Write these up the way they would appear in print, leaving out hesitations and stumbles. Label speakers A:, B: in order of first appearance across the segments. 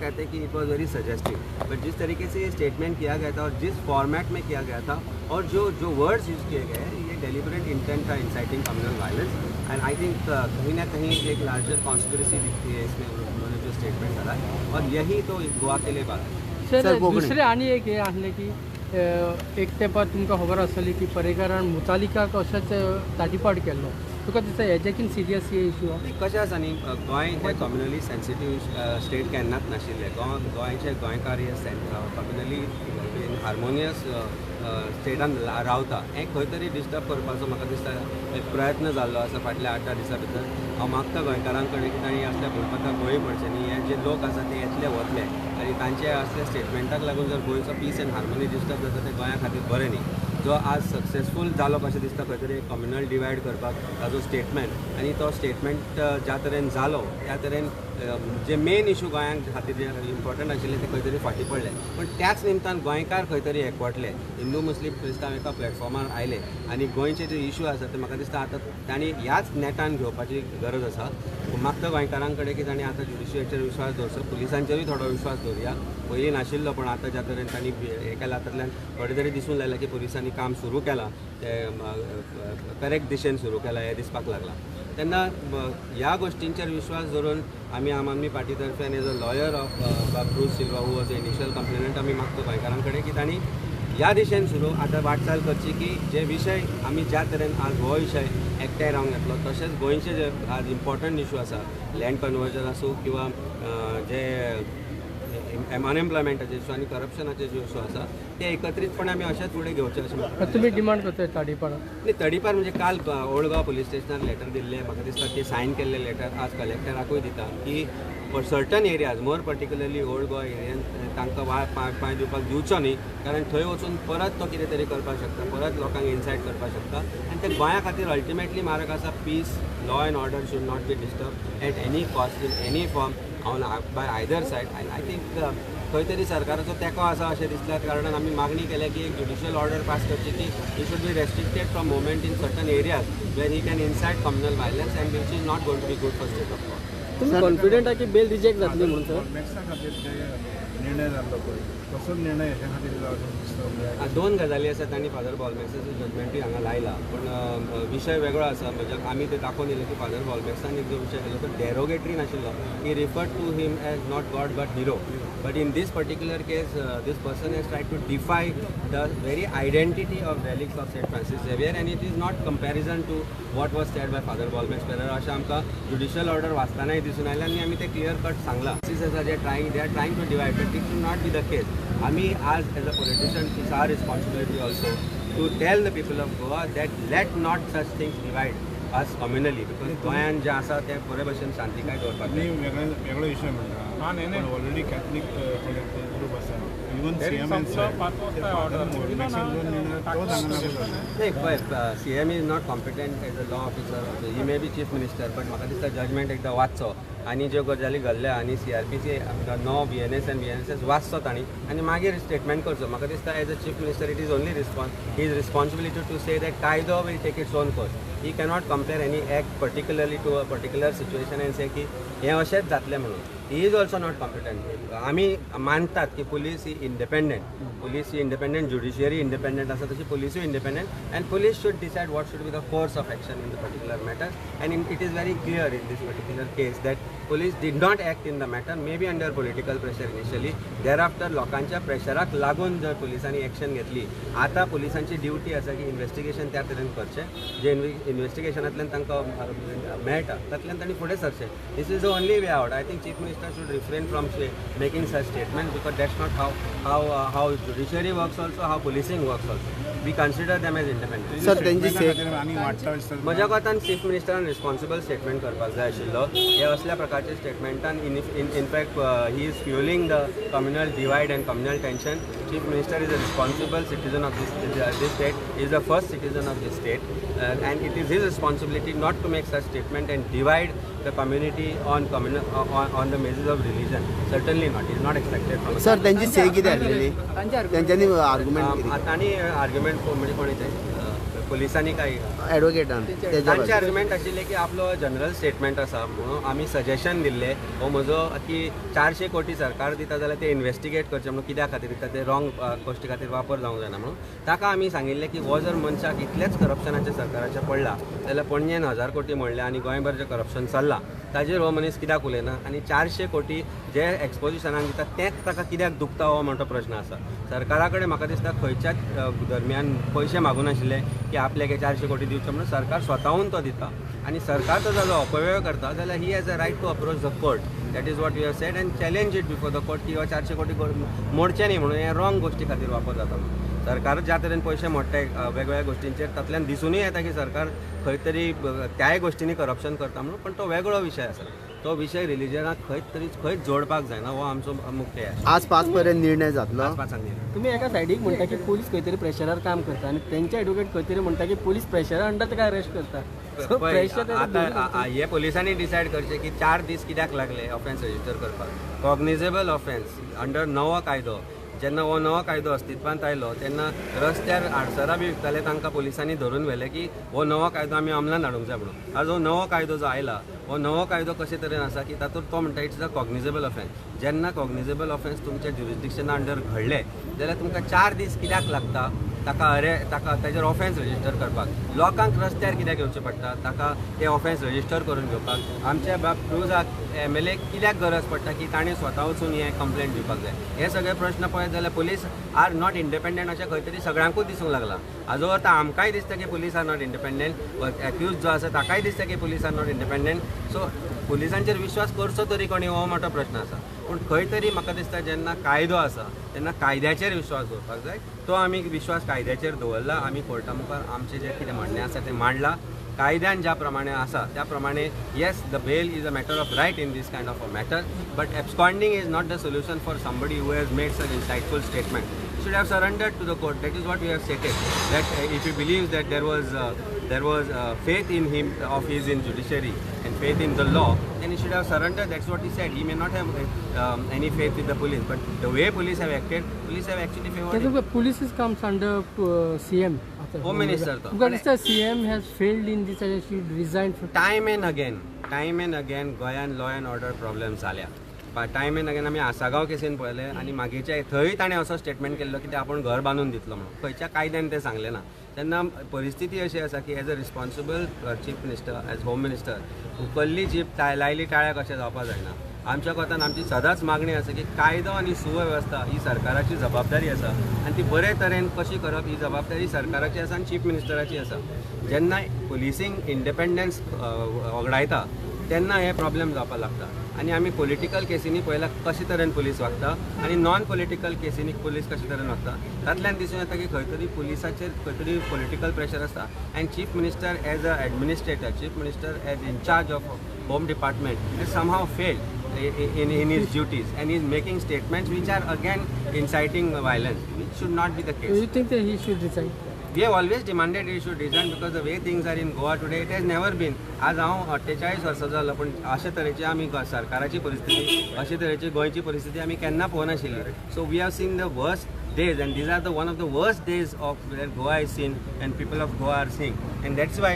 A: कहते हैं कि it was very suggestive, but जिस तरीके से ये स्टेटमेंट किया गया था और जिस फॉर्मेट में किया गया था और जो वर्ड्स यूज़ किए गए हैं, ये डेलिबरेट इंटेंट था inciting communal violence. And I think कहीं ना कहीं एक लार्जर कॉन्स्पिरेसी दिखती है इसमें, उन्होंने जो स्टेटमेंट करा है, और यही तो गोवा के लिए बात है।
B: सर दुसरें आनी एक हे आसलें की एक तेंपार तुमकां खबर आसतली की पर्रेकारान मुतालिकाक अशेंच ताटीपाट केल्लो, तुका दिसता हेजेकीन सिरियस हे इशू आहा?
A: कशें आसा न्ही, गोंय हे कम्युनली सेन्सिटीव स्टेट केन्नाच नाशिल्लें. गोंयचे गोंयकार हे कम्युनली इन हार्मोनियस स्टेटान रावता. हें खंय तरी डिस्टर्ब करपाचो म्हाका दिसता एक प्रयत्न जाल्लो आसा फाटल्या 8-10 दिसां भितर. हांव मागता गोंयकारां कडेन की तांणी असल्या भुरपताक बळी पडचे न्ही. हे जे लोक आसा ते येतले वतले आनी तांचे असल्या स्टेटमेंटाक लागून जर गोंयचो पीस एंड हार्मोनी डिस्टर्ब जाता ते गोंया खातीर बरें न्ही. जो आज सक्सेसफूल जालो कशें दिसता खंय तरी कम्युनल डिवायड करपाक ताजो स्टेटमेंट, आनी तो स्टेटमेंट ज्या तरेन जालो त्या तरेन जे मेन इशू गोंयाक खातीर जे इम्पॉर्टंट आशिल्ले ते खंय तरी फाटीं पडले. पण त्याच निमतान गोंयकार खंय तरी एकवटले, हिंदू मुस्लीम क्रिस्तांव एका प्लॅटफॉर्मार आयले आनी गोंयचे जे इशू आसा ते म्हाका दिसता आतां तांणी ह्याच नेटान घेवपाची गरज आसा. मागता गोंयकारां कडेन की तांणी आतां ज्युडिशियरीचेर विश्वास दवरचो, पुलिसांचेरूय थोडो विश्वास दवरया. पयलीं नाशिल्लो, पण आतां ज्या तरेन तांणी हें केलां तातूंतल्यान थोडे तरी दिसून लायलां की पुलिसांनी काम सुरू केलां, तें करेक्ट दिशेन सुरू केलां हें दिसपाक लागलां. तेन्ना ह्या गोश्टींचेर विश्वास दवरून आमी आम आदमी पार्टी तर्फे as a lawyer of Bruce Silva who was initial complainant, आमी मागतो गोंयकारां कडेन की तांणी ह्या दिशेन सुरू आतां वाटचाल करची की जे विशय आमी ज्या तरेन आज हो विशय एकठांय रावंक येतलो, तशेंच गोंयचे जे आज इम्पॉर्टंट इशू आसा, लँड कन्वर्जन आसूं किंवा जे अनएम्प्लॉयमेंटाचे इशू आनी करप्शनाचे जे इशू आसा ते एकत्रीतपणे आमी अशेंच फुडें घेवचे अशें म्हाका
B: तुम्ही डिमांड करताय ताडीपाडा?
A: न्ही, तडीपार म्हणजे काल ओल्ड गोवा पुलीस स्टेशनार लेटर दिल्लें, म्हाका दिसता की सायन केल्लें लेटर आज कलेक्टराकूय दिता की for certain areas, more particularly old Goa एरियान तांकां पांय दिवपाक दिवचो न्ही, कारण थंय वचून परत तो कितें तरी करपाक शकता, परत लोकांक इन्सायट करपाक शकता. आनी ते गोंया खातीर अल्टिमेटली मारक आसा peace, law and order should not be disturb at any cost in any form by either side. आनी आय थिंक खंय तरी सरकाराचो तेंको आसा अशें दिसल्या कारणान आमी मागणी केल्या की एक ज्युडिशियल ऑर्डर पास करची की he should be restricted from movement in certain areas where he can incite communal violence and which is not going to be good for state of law.
B: तुम्ही कॉन्फिडंट आहात की bell reject जातली म्हणून? Sir
C: खातीर जे निर्णय जाल्लो पळय कसो निर्णय हेच्या खातीर
A: दोन गजाली आसात आनी फादर बॉलमॅक्साचो जजमेंटूय हांगा लायला, पण विशय वेगळो आसा. म्हणजे आमी ते दाखोवन दिलें की फादर बॉलमॅक्सान एक जो विशय केलो तो डेरोगेटरी नाशिल्लो. He referred to him as not God but hero, but in this particular case this person has tried to defy the very identity of relics of saint Francis Xavier and it is not comparison to what was said by father Bolmax Pereira अशें आमकां judicial order वाचतानाय दिसून आयलें आनी आमी ते clear cut सांगलां. आसा they are trying to divide, but it should not be the case. आमी आज as a politician it's our responsibility also to tell the people of Goa that let not such things divide आज communally, because गोंयान जें आसा तें बरे भशेन शांतीकाय दवरपाक जाय.
C: वेगळो विशय म्हणटा ऑलरेडी कॅथलीक ग्रूप आसा, even
A: CM is not competent as a law officer. He may be chief minister, but म्हाका दिसता जजमेंट एकदां वाचचो आनी ज्यो गजाली घडल्या आनी CRPची नो BNS एंड BNSS वाचचो तांणी आनी मागीर स्टेटमेंट करचो. म्हाका दिसता as a chief minister it is only his responsibility to say that कायदो will take its own course. He cannot compare any act particularly to a particular situation and say की हें अशेंच जातलें म्हणून. He is also not competent. आमी मानतात की police ही इंडिपेंडंट, पुलीस ही इंडिपेंडंट, ज्युडिशियरी इंडिपेंडंट आसा तशी पुलीसूय independent, and police should decide what should be the course of action in the particular matter. And it is very clear in this particular case that police did not act in the matter, may be under political pressure initially. Thereafter लोकांच्या प्रेशराक लागून जर पुलिसांनी action घेतली. आतां पुलिसांची duty आसा की investigation त्या तरेन करचें, जे इन्व्हेस्टिगेशनांतल्यान तांकां मेळटा तातूंतल्यान तांणी फुडें सरचें. This is the only way out. I think chief minister should refrain from making such statement, because that's not how judiciary works also, how policing works also. We consider them as independent.
B: Sir तेंची
A: म्हज्या कोतान chief मिनिस्टरान responsible statement करपाक जाय आशिल्लो. हे असल्या प्रकारचे स्टेटमेंटान in fact he is fuelling the communal divide and communal tension. Chief minister is a responsible citizen of this state, is the first citizen of this state, and it is his responsibility not to make such statement and divide the community on the basis of religion. Certainly not. It is not expected from.
B: Sir त्यांची से कितें आसलेली? त्यांच्यानी argument
A: आतांनी argument म्हणजे कोणी ते पुलिसांनी काय
D: ॲडवोकेटान
A: तांचे argument आशिल्ले की आपलो जनरल स्टेटमेंट आसा म्हणून आमी सजेशन दिल्ले हो म्हजो की 400 कोटी सरकार दिता जाल्यार ते इन्व्हेस्टिगेट करचे म्हणून कित्या खातीर दिता ते रॉंग गोश्टी खातीर वापर जावंक जायना म्हणून ताका आमी सांगिल्लें की हो जर मनशाक इतलेच करप्शनाचे सरकाराचे पडला जाल्यार पणजेन 1000 कोटी म्हणले आनी गोंयभर जें करप्शन चल्लां ताजेर हो मनीस कित्याक उलयना आनी 400 कोटी जे एक्सपोजिशनाक दिता तेंच ताका कित्याक दुखता हो म्हणटो प्रश्न आसा सरकारा कडेन म्हाका दिसता खंयच्याच दरम्यान पयशे मागूं नाशिल्ले की आपल्याक 400 कोटी दिवचे म्हणून सरकार स्वताहून तो दिता आनी सरकार तो जालो अपव्यय करता जाल्यार he has a right to approach the court that is what we have said and challenge it before the court की हो 400 कोटी मोडचे न्ही म्हणून हे रॉंग गोश्टी खातीर वापर जाता म्हणून सरकार ज्या तरेन पयशे मोडटाय वेगवेगळ्या गोश्टींचेर तातूंतल्यान दिसूनय येता की सरकार खंय तरी त्याय गोश्टींनी करप्शन करता म्हणून पण तो वेगळो विशय आसा तो विशय रिलिजनाक खंयच जोडपाक जायना हो आमचो मुख्य
D: आज 5 पर्यंत निर्णय जातलो
B: तुम्ही एका सायडीक म्हणटा की पोलीस खंय तरी प्रेशरार काम करता आणि त्यांचे एडवोकेट खंय तरी म्हणटा की पोलीस प्रेशरा अंडर ताका अरेस्ट करता
A: आतां हे पुलिसांनी डिसायड करचे की 4 दीस कित्याक लागले ऑफेन्स रजिस्टर करपाक कॉग्निजेबल ऑफेन्स अंडर नवो कायदो जेन्ना हो नवो कायदो अस्तित्वांत आयलो तेन्ना रस्त्यार आडसरां बी विकताले तांकां पुलिसांनी धरून व्हेले की हो नवो कायदो आमी अमलांत हाडूंक जाय म्हणून आज हो नवो कायदो जो आयला हो नवो कायदो कशे तरेन आसा की तातूंत तो म्हणटा इट्स अ कॉग्निजेबल ऑफेन्स जेन्ना कॉग्निजेबल ऑफेन्स तुमच्या ज्युरिस्डिक्शना अंडर घडले जाल्यार तुमकां 4 दीस कित्याक लागता ताका ताजेर ऑफेन्स रजिस्टर करपाक लोकांक रस्त्यार कित्याक येवचें पडटा ताका ते ऑफेन्स रजिस्टर करून घेवपाक आमच्या क्रुजाक MLA कित्याक गरज पडटा की ताणें स्वता वचून हे कंप्लेंट दिवपाक जाय हे सगळे प्रश्न पळयत जाल्यार पुलीस आर नॉट इंडिपेंडंट अशें खंय तरी सगळ्यांकूच दिसूंक लागला हाजो अर्थ आमकांय दिसता की police are not independent accused जो आसा ताकाय दिसता की police are not independent so पुलिसांचेर विश्वास करचो तरी कोणी हो मोठो प्रश्न आसा पूण खंय तरी म्हाका दिसता जेन्ना कायदो आसा तेन्ना कायद्याचेर विश्वास दवरपाक जाय तो आमी विश्वास कायद्याचेर दवरला आमी कोर्टा मुखार आमचें जें कितें म्हणणें आसा तें मांडलां कायद्यान ज्या प्रमाणे आसा त्या प्रमाणे yes the bail is a matter of right in this kind of a matter but absconding is not the solution for somebody who has made such inciteful statement should have surrendered to the court. That is what we have stated. That if he believes that there was faith in him of his in judiciary and faith in the law, then he should have surrendered. That's what he said. He may not have any faith with the police, but the way police have acted, police have actually favored him.
B: Police comes under CM.
A: Home Minister.
B: Because the CM has failed in this and should resign.
A: Time and again, Goyan law and order problems झाल्या. Time end again आमी Assagao casein पळयले आनी मागीरच्या थंय ताणें असो statement केल्लो की ते आपण घर बांदून दितलो म्हणून खंयच्या कायद्यान तें सांगलें ना तेन्ना परिस्थिती अशी आसा की as a responsible chief minister as home minister उकल्ली जीप लायली टाळ्याक अशें जावपाक जायना आमच्या कोतान आमची सदांच मागणी आसा की कायदो आनी सुवेवस्था ही सरकाराची जबाबदारी आसा आनी ती बरे तरेन कशी करप ही जबाबदारी सरकाराची आसा आनी चीफ मिनिस्टराची आसा जेन्ना पुलिसींग इंडिपेंडन्स वगडायता तेन्ना हे प्रॉब्लेम जावपाक लागता आनी आमी पॉलिटिकल केसींनी पळयला कशे तरेन पुलीस वागता आनी नॉन पॉलिटिकल केसींनी पुलीस कशे तरेन वागता तातूंतल्यान दिसून येता की खंय तरी पुलिसाचेर खंय तरी पॉलिटिकल प्रेशर आसता and chief minister as a administrator chief minister as in charge of home department is somehow failed in his duties and he is making statements which are again inciting violence which should not be the case.
B: Do you think that he should resign?
A: We have always demanded he should resign because the way things are in Goa today it has never been. आज हांव 48 वर्सां जालो पण अशे तरेची आमी सरकाराची परिस्थिती अशे तरेची गोंयची परिस्थिती आमी केन्ना पळोवनाशिल्ली so we have seen the worst days and these are the one of the worst days of where Goa is seen and people of Goa are seeing and that's why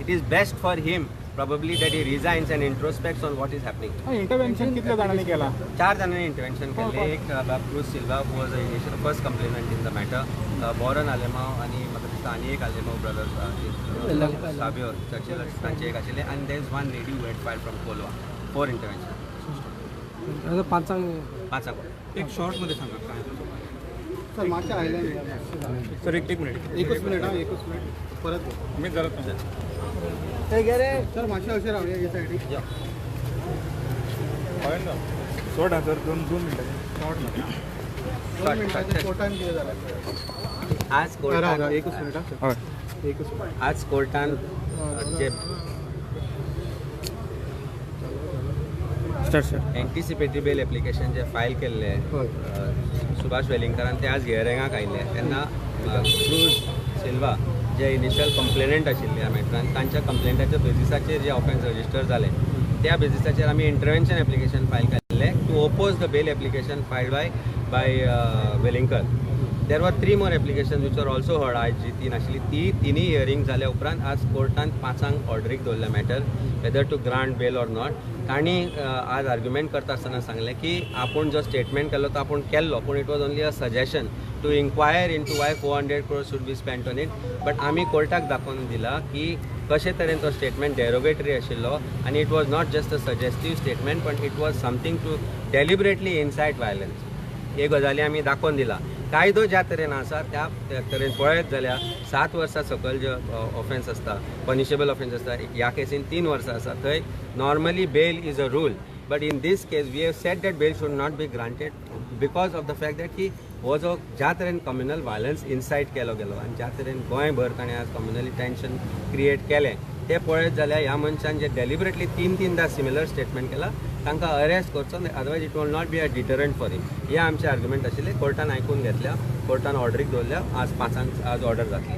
A: it is best for him probably that he resigns and introspects on what is happening.
C: Intervention कितल्या जाणांनी केला
A: 4 जाणांनी intervention केले एक cruise Silva who was initial first complainant in the matter boron Alemao आनी म्हाका दिसता आनी एक आलेमाव ब्रदर्स साबियो चर्चिल तांचे एक आशिल्ले आनी there is one lady who had filed from Colva 4 intervention
B: पांचांक
C: एक शॉर्ट मध्ये सांगा काय
E: सर मागच्या आयलँड
C: सर एक मिनिट
E: एकच मिनिट परत
C: मी जरा
E: सर मागच्या असे राहूया या साईड
C: शॉर्ट हा सर दोन मिनिटं शॉर्ट मध्ये
E: कोर्टान कितें जालें
A: आज कोर्टान
E: एकच मिनिट एकच मिनिट
A: आज कोर्टान जे एंटिसिपेटरी बेल एप्लिकेशन जे फायल केल्ले सुभाष वेलिंगकरान ते आज हियरिंगाक आयिल्ले तेन्ना क्रूज सिल्वा जे इनिशियल कंप्लेनंट आशिल्ले ह्या मॅटरान तांच्या कंप्लेंटाच्या बेजिसाचेर जे ऑफेन्स रजिस्टर जाले त्या बेजिसाचेर आमी इंटरव्हेन्शन एप्लिकेशन फायल केल्ले to oppose the bail application filed by Velingkar there were 3 more application which are also heard आयज जी 3 आशिल्ली ती तिनी हियरींग जाल्या उपरांत आज कोर्टान 5 ऑर्डरीक दवरल्या matter whether to grant bail or not. तांणी आज आर्ग्युमेंट करता आसतना सांगलें की आपूण जो स्टेटमेंट केल्लो तो आपूण केल्लो पूण it was only a suggestion to inquire into why 400 crores should be spent on it. But आमी कोर्टाक दाखोवन दिला की कशे तरेन तो स्टेटमेंट डेरोगेटरी आशिल्लो आनी it was not just a suggestive statement पण it was something to deliberately incite violence. हे गजाली आमी दाखोवन दिला. कायदो ज्या तरेन आसा त्या तरेन पळयत जाल्यार 7 वर्सां सकयल जो ऑफेन्स आसता पनिशेबल ऑफेन्स आसता ह्या केसीन 3 वर्सां आसा थंय normally bail is a rule. But in this case we have said that bail should not be granted because of the fact that की हो जो ज्या तरेन कम्युनल वायलन्स इन्सायट केलो गेलो आनी ज्या तरेन गोंयभर ताणें आज कम्युनली टेन्शन क्रिएट केलें ते पळयत जाल्यार ह्या मनशान जे डेलिबरेटली 3-3दा सिमिलर स्टेटमेंट केला तांकां अरेस्ट करचो otherwise it will not be a deterrent for him. हे आमचे आर्ग्युमेंट आशिल्ले. कोर्टान आयकून घेतल्या. कोर्टान ऑर्डरीक दवरल्या. आज 5 आज ऑर्डर जातली.